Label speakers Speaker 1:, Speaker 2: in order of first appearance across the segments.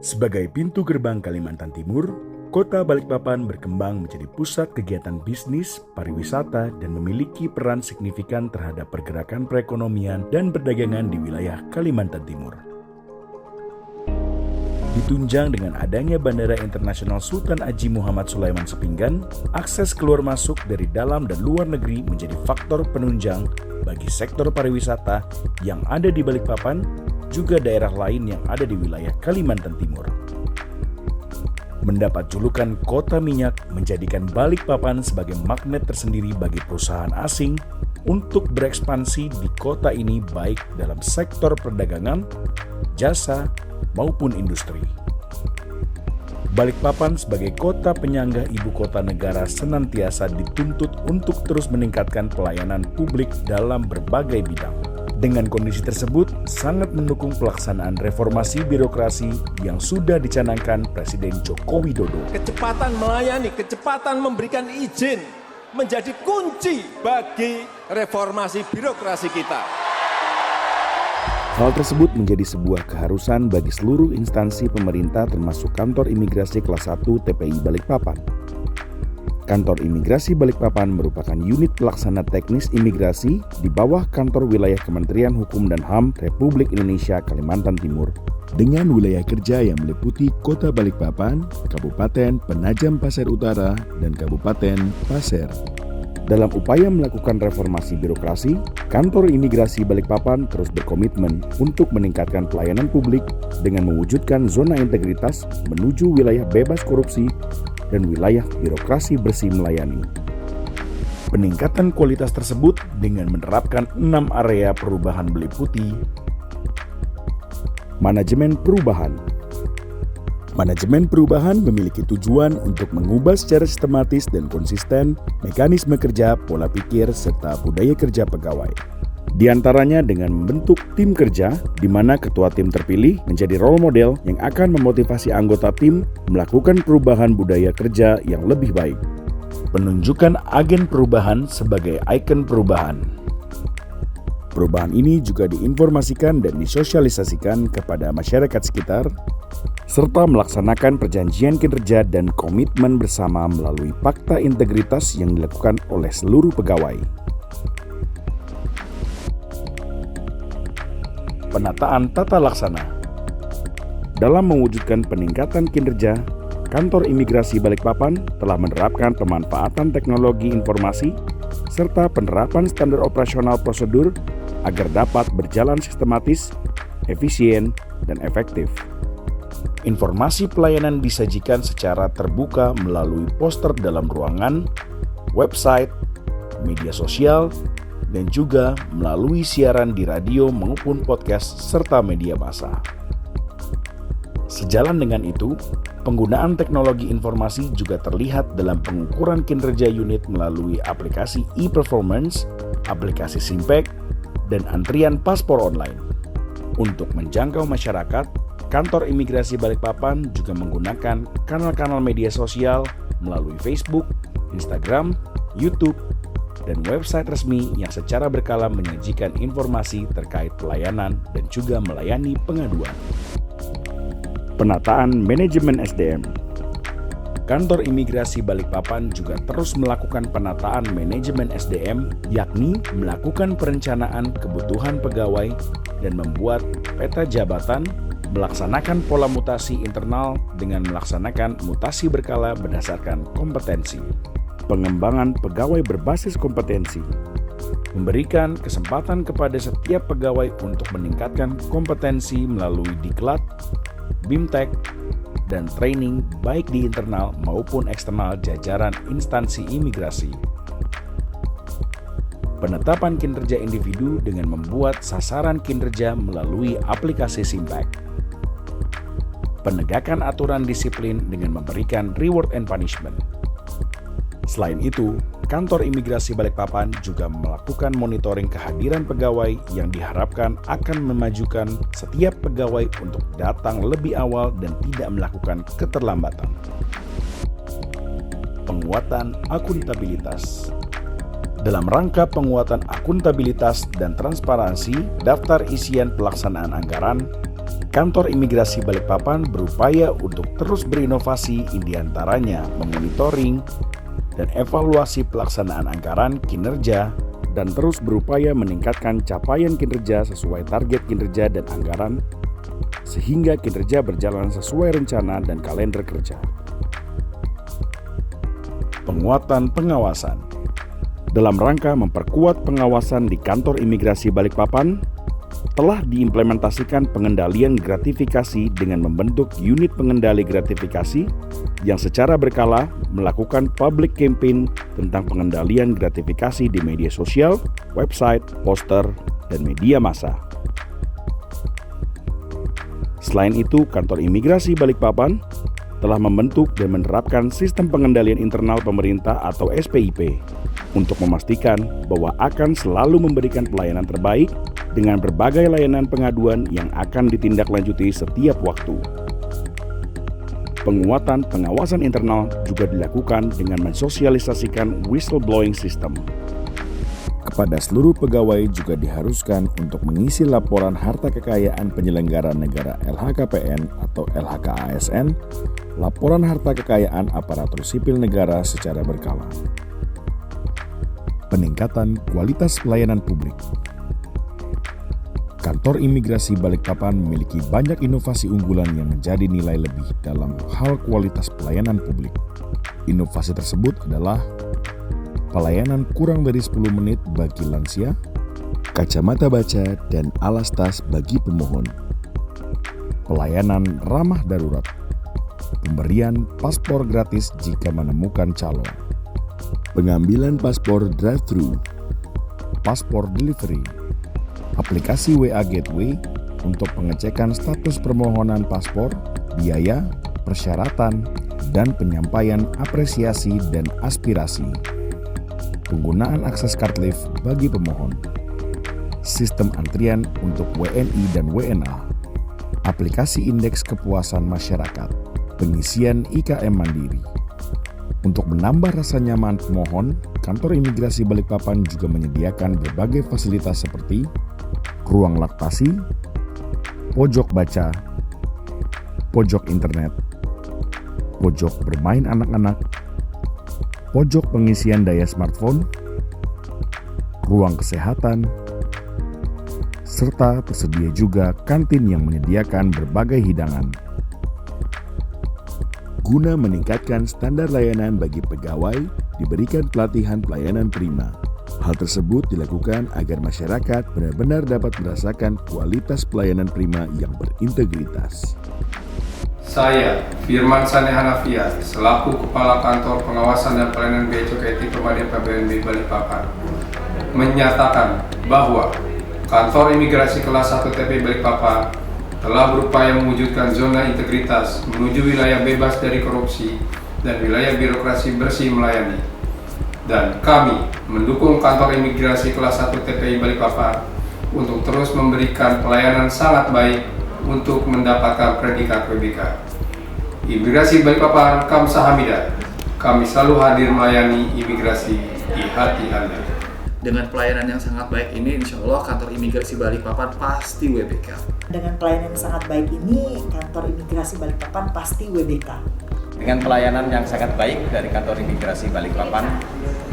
Speaker 1: Sebagai pintu gerbang Kalimantan Timur, Kota Balikpapan berkembang menjadi pusat kegiatan bisnis, pariwisata, dan memiliki peran signifikan terhadap pergerakan perekonomian dan perdagangan di wilayah Kalimantan Timur. Ditunjang dengan adanya Bandara Internasional Sultan Haji Muhammad Sulaiman Sepinggan, akses keluar masuk dari dalam dan luar negeri menjadi faktor penunjang bagi sektor pariwisata yang ada di Balikpapan, juga daerah lain yang ada di wilayah Kalimantan Timur. Mendapat julukan Kota Minyak menjadikan Balikpapan sebagai magnet tersendiri bagi perusahaan asing untuk berekspansi di kota ini baik dalam sektor perdagangan, jasa, maupun industri. Balikpapan sebagai kota penyangga ibu kota negara senantiasa dituntut untuk terus meningkatkan pelayanan publik dalam berbagai bidang. Dengan kondisi tersebut, sangat mendukung pelaksanaan reformasi birokrasi yang sudah dicanangkan Presiden Joko Widodo.
Speaker 2: Kecepatan melayani, kecepatan memberikan izin menjadi kunci bagi reformasi birokrasi kita.
Speaker 1: Hal tersebut menjadi sebuah keharusan bagi seluruh instansi pemerintah termasuk Kantor Imigrasi Kelas 1 TPI Balikpapan. Kantor Imigrasi Balikpapan merupakan unit pelaksana teknis imigrasi di bawah Kantor Wilayah Kementerian Hukum dan HAM Republik Indonesia Kalimantan Timur dengan wilayah kerja yang meliputi Kota Balikpapan, Kabupaten Penajam Pasir Utara, dan Kabupaten Pasir. Dalam upaya melakukan reformasi birokrasi, Kantor Imigrasi Balikpapan terus berkomitmen untuk meningkatkan pelayanan publik dengan mewujudkan zona integritas menuju wilayah bebas korupsi dan wilayah birokrasi bersih melayani. Peningkatan kualitas tersebut dengan menerapkan 6 area perubahan meliputi Manajemen Perubahan. Manajemen perubahan memiliki tujuan untuk mengubah secara sistematis dan konsisten mekanisme kerja, pola pikir, serta budaya kerja pegawai. Di antaranya dengan membentuk tim kerja, di mana ketua tim terpilih menjadi role model yang akan memotivasi anggota tim melakukan perubahan budaya kerja yang lebih baik. Penunjukan agen perubahan sebagai ikon perubahan. Perubahan ini juga diinformasikan dan disosialisasikan kepada masyarakat sekitar, serta melaksanakan perjanjian kinerja dan komitmen bersama melalui fakta integritas yang dilakukan oleh seluruh pegawai. Penataan tata laksana. Dalam mewujudkan peningkatan kinerja, Kantor Imigrasi Balikpapan telah menerapkan pemanfaatan teknologi informasi serta penerapan standar operasional prosedur agar dapat berjalan sistematis, efisien, dan efektif. Informasi pelayanan disajikan secara terbuka melalui poster dalam ruangan, website, media sosial, dan juga melalui siaran di radio maupun podcast serta media massa. Sejalan dengan itu, penggunaan teknologi informasi juga terlihat dalam pengukuran kinerja unit melalui aplikasi e-performance, aplikasi Simpek, dan antrian paspor online. Untuk menjangkau masyarakat, Kantor Imigrasi Balikpapan juga menggunakan kanal-kanal media sosial melalui Facebook, Instagram, YouTube, dan website resmi yang secara berkala menyajikan informasi terkait pelayanan dan juga melayani pengaduan. Penataan manajemen SDM. Kantor Imigrasi Balikpapan juga terus melakukan penataan manajemen SDM, yakni melakukan perencanaan kebutuhan pegawai dan membuat peta jabatan, melaksanakan pola mutasi internal dengan melaksanakan mutasi berkala berdasarkan kompetensi. Pengembangan pegawai berbasis kompetensi. Memberikan kesempatan kepada setiap pegawai untuk meningkatkan kompetensi melalui diklat, BIMTEK, dan training baik di internal maupun eksternal jajaran instansi imigrasi. Penetapan kinerja individu dengan membuat sasaran kinerja melalui aplikasi Simpek. Penegakan aturan disiplin dengan memberikan reward and punishment. Selain itu, Kantor Imigrasi Balikpapan juga melakukan monitoring kehadiran pegawai yang diharapkan akan memajukan setiap pegawai untuk datang lebih awal dan tidak melakukan keterlambatan. Penguatan akuntabilitas. Dalam rangka penguatan akuntabilitas dan transparansi daftar isian pelaksanaan anggaran, Kantor Imigrasi Balikpapan berupaya untuk terus berinovasi, diantaranya memonitoring dan evaluasi pelaksanaan anggaran, kinerja, dan terus berupaya meningkatkan capaian kinerja sesuai target kinerja dan anggaran, sehingga kinerja berjalan sesuai rencana dan kalender kerja. Penguatan pengawasan. Dalam rangka memperkuat pengawasan di Kantor Imigrasi Balikpapan, telah diimplementasikan pengendalian gratifikasi dengan membentuk unit pengendali gratifikasi yang secara berkala melakukan public campaign tentang pengendalian gratifikasi di media sosial, website, poster, dan media massa. Selain itu, Kantor Imigrasi Balikpapan telah membentuk dan menerapkan sistem pengendalian internal pemerintah atau SPIP untuk memastikan bahwa akan selalu memberikan pelayanan terbaik dengan berbagai layanan pengaduan yang akan ditindaklanjuti setiap waktu. Penguatan pengawasan internal juga dilakukan dengan mensosialisasikan whistleblowing system. Kepada seluruh pegawai juga diharuskan untuk mengisi laporan harta kekayaan penyelenggara negara LHKPN atau LHKASN, laporan harta kekayaan aparatur sipil negara secara berkala. Peningkatan kualitas pelayanan publik. Kantor Imigrasi Balikpapan memiliki banyak inovasi unggulan yang menjadi nilai lebih dalam hal kualitas pelayanan publik. Inovasi tersebut adalah pelayanan kurang dari 10 menit bagi lansia, kacamata baca, dan alas tas bagi pemohon. Pelayanan ramah darurat, pemberian paspor gratis jika menemukan calon, pengambilan paspor drive-thru, paspor delivery, aplikasi WA Gateway untuk pengecekan status permohonan paspor, biaya, persyaratan, dan penyampaian apresiasi dan aspirasi. Penggunaan akses card-lift bagi pemohon. Sistem antrian untuk WNI dan WNA. Aplikasi indeks kepuasan masyarakat. Pengisian IKM mandiri. Untuk menambah rasa nyaman pemohon, Kantor Imigrasi Balikpapan juga menyediakan berbagai fasilitas seperti ruang laktasi, pojok baca, pojok internet, pojok bermain anak-anak, pojok pengisian daya smartphone, ruang kesehatan, serta tersedia juga kantin yang menyediakan berbagai hidangan. Guna meningkatkan standar layanan bagi pegawai, diberikan pelatihan pelayanan prima. Hal tersebut dilakukan agar masyarakat benar-benar dapat merasakan kualitas pelayanan prima yang berintegritas.
Speaker 3: Saya, Firman Sane Hanafiah, selaku Kepala Kantor Pengawasan dan Pelayanan Bea Cukai Pemadam PBNB Balikpapan, menyatakan bahwa Kantor Imigrasi Kelas 1 TPI Balikpapan telah berupaya mewujudkan zona integritas menuju wilayah bebas dari korupsi dan wilayah birokrasi bersih melayani. Dan kami mendukung Kantor Imigrasi Kelas 1 TPI Balikpapan untuk terus memberikan pelayanan sangat baik untuk mendapatkan predikat WBK. Imigrasi Balikpapan Kamsahamnida, kami selalu hadir melayani imigrasi di hati Anda.
Speaker 4: Dengan pelayanan yang sangat baik ini, insya Allah Kantor Imigrasi Balikpapan pasti WBK.
Speaker 5: Dengan pelayanan yang sangat baik ini, Kantor Imigrasi Balikpapan pasti WBK.
Speaker 6: Dengan pelayanan yang sangat baik dari Kantor Imigrasi Balikpapan,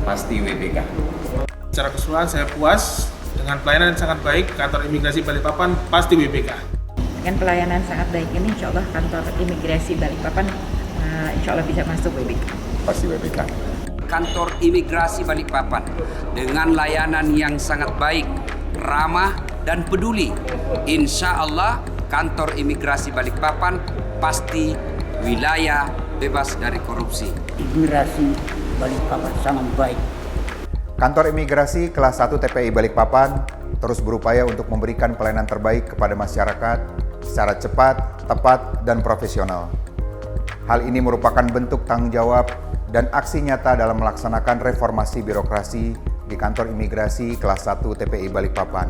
Speaker 6: pasti WBK.
Speaker 7: Secara keseluruhan saya puas dengan pelayanan yang sangat baik, Kantor Imigrasi Balikpapan pasti WBK.
Speaker 8: Dengan pelayanan sangat baik ini, insya Allah Kantor Imigrasi Balikpapan insya Allah bisa masuk WBK.
Speaker 6: Pasti WBK.
Speaker 9: Kantor Imigrasi Balikpapan dengan layanan yang sangat baik, ramah, dan peduli. Insya Allah Kantor Imigrasi Balikpapan pasti wilayah bebas dari korupsi.
Speaker 10: Imigrasi Balikpapan sangat baik.
Speaker 11: Kantor Imigrasi Kelas 1 TPI Balikpapan terus berupaya untuk memberikan pelayanan terbaik kepada masyarakat secara cepat, tepat, dan profesional. Hal ini merupakan bentuk tanggung jawab dan aksi nyata dalam melaksanakan reformasi birokrasi di Kantor Imigrasi Kelas 1 TPI Balikpapan.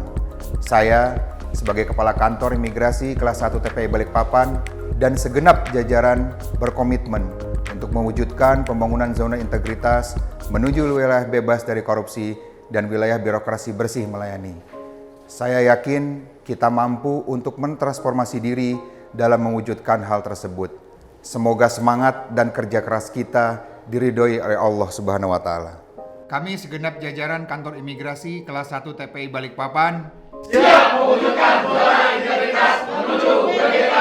Speaker 11: Saya, sebagai Kepala Kantor Imigrasi Kelas 1 TPI Balikpapan, dan segenap jajaran berkomitmen untuk mewujudkan pembangunan zona integritas menuju wilayah bebas dari korupsi dan wilayah birokrasi bersih melayani. Saya yakin kita mampu untuk mentransformasi diri dalam mewujudkan hal tersebut. Semoga semangat dan kerja keras kita diridhoi oleh Allah Subhanahu wa taala. Kami segenap jajaran Kantor Imigrasi kelas 1 TPI Balikpapan siap mewujudkan budaya integritas menuju merdeka.